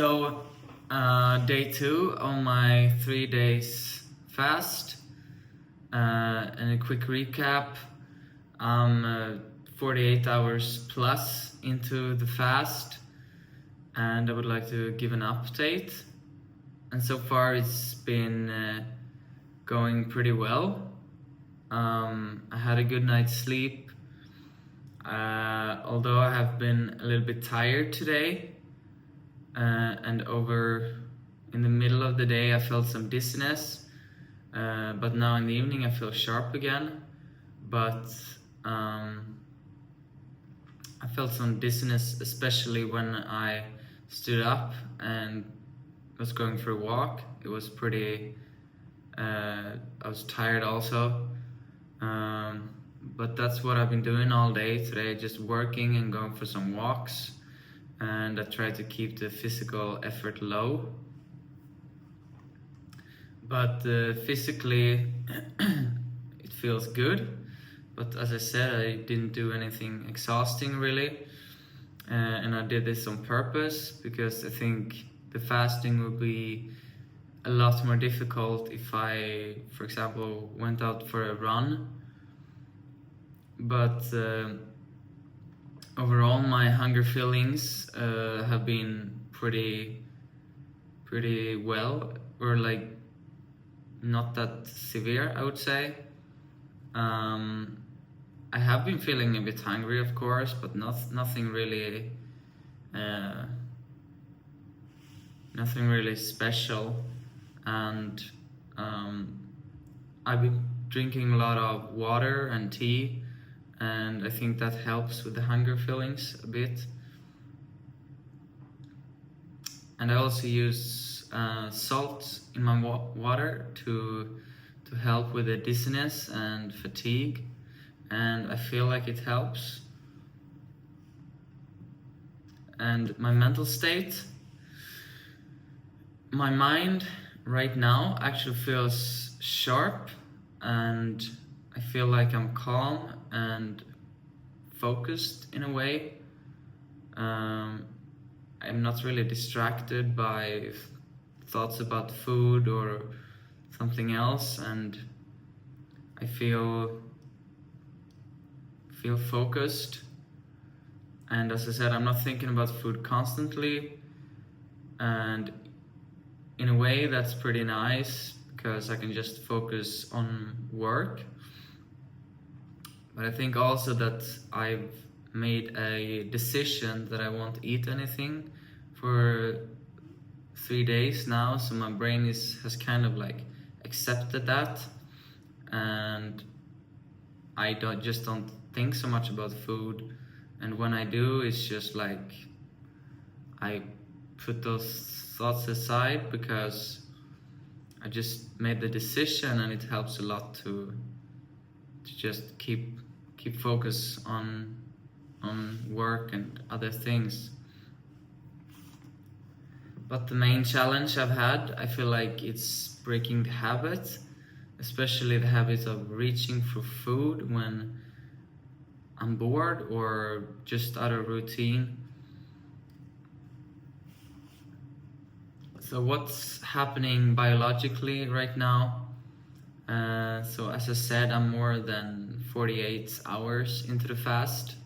So, day 2 on my 3 days fast. And a quick recap, I'm 48 hours plus into the fast, and I would like to give an update. And so far it's been going pretty well. I had a good night's sleep, although I have been a little bit tired today. And over in the middle of the day I felt some dizziness, but now in the evening I feel sharp again. But I felt some dizziness, especially when I stood up and was going for a walk. It was pretty, I was tired also, but that's what I've been doing all day today, just working and going for some walks. And I try to keep the physical effort low. But physically it feels good. But as I said, I didn't do anything exhausting really. And I did this on purpose because I think the fasting would be a lot more difficult if I, for example, went out for a run. But overall, my hunger feelings have been pretty well, or like not that severe, I would say. I have been feeling a bit hungry, of course, but nothing really special. And I've been drinking a lot of water and tea, and I think that helps with the hunger feelings a bit. And I also use salt in my water to help with the dizziness and fatigue, and I feel like it helps. And my mental state, my mind right now actually feels sharp, and I feel like I'm calm and focused in a way. I'm not really distracted by thoughts about food or something else, and I feel focused. And as I said, I'm not thinking about food constantly, and in a way that's pretty nice because I can just focus on work. But I think also that I've made a decision that I won't eat anything for 3 days now, so my brain has kind of like accepted that, and I don't think so much about food. And when I do, it's just like I put those thoughts aside because I just made the decision, and it helps a lot to just keep focus on work and other things. But the main challenge I've had, I feel like it's breaking the habit, especially the habit of reaching for food when I'm bored or just out of routine. So what's happening biologically right now? So as I said, I'm more than 48 hours into the fast.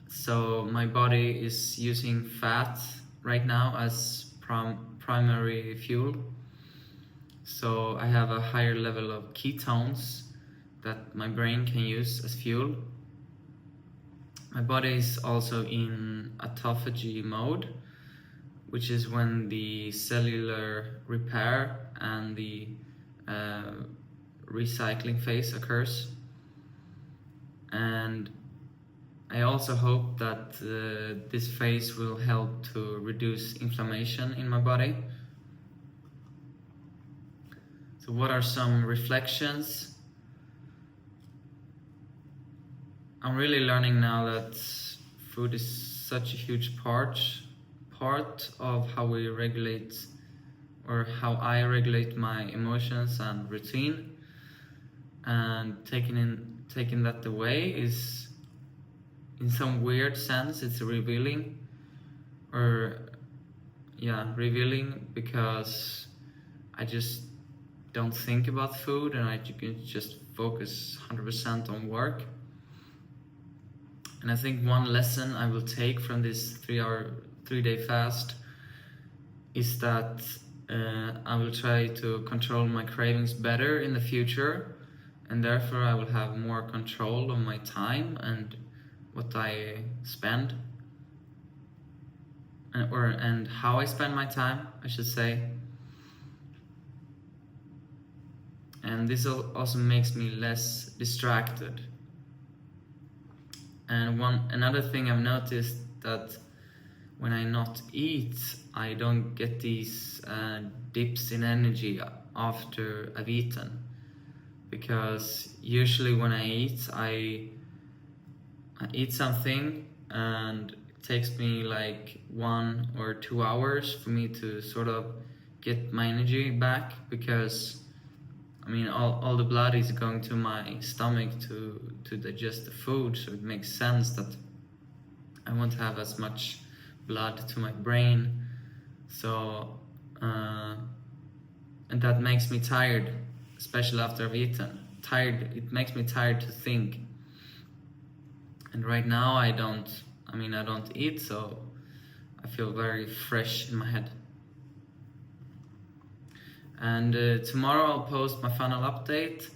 So my body is using fat right now as primary fuel. So I have a higher level of ketones that my brain can use as fuel. My body is also in autophagy mode, which is when the cellular repair and the recycling phase occurs. And I also hope that this phase will help to reduce inflammation in my body. So what are some reflections? I'm really learning now that food is such a huge part of how we regulate, or how I regulate my emotions and routine. And taking that away is, in some weird sense, it's revealing, or revealing, because I just don't think about food and I can just focus 100% on work. And I think one lesson I will take from this 3-day fast is that I will try to control my cravings better in the future, and therefore I will have more control of my time and what I spend, and how I spend my time, I should say. And this also makes me less distracted. And another thing I've noticed, that when I not eat, I don't get these dips in energy after I've eaten. Because usually when I eat something, and it takes me like 1 or 2 hours for me to sort of get my energy back, because I mean, all the blood is going to my stomach to digest the food, so it makes sense that I won't have as much blood to my brain. So, and that makes me tired, especially after I've eaten. It makes me tired to think. And right now I don't eat, so I feel very fresh in my head. And tomorrow I'll post my final update,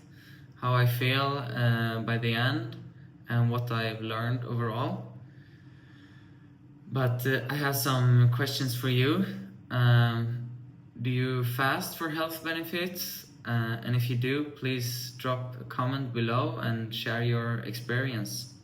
how I feel by the end, and what I've learned overall. But I have some questions for you. Do you fast for health benefits? And if you do, please drop a comment below and share your experience.